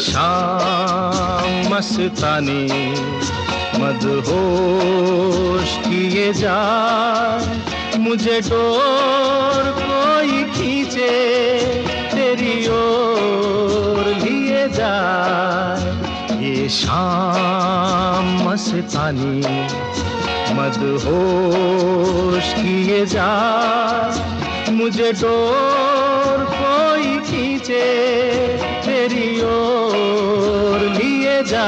शाम मस्तानी मदहोश किए जा, मुझे डोर कोई खींचे तेरी ओर लिए जा। ये शाम मस्तानी मदहोश किए जा, मुझे डोर कोई खींचे तेरी ओर लिए जा।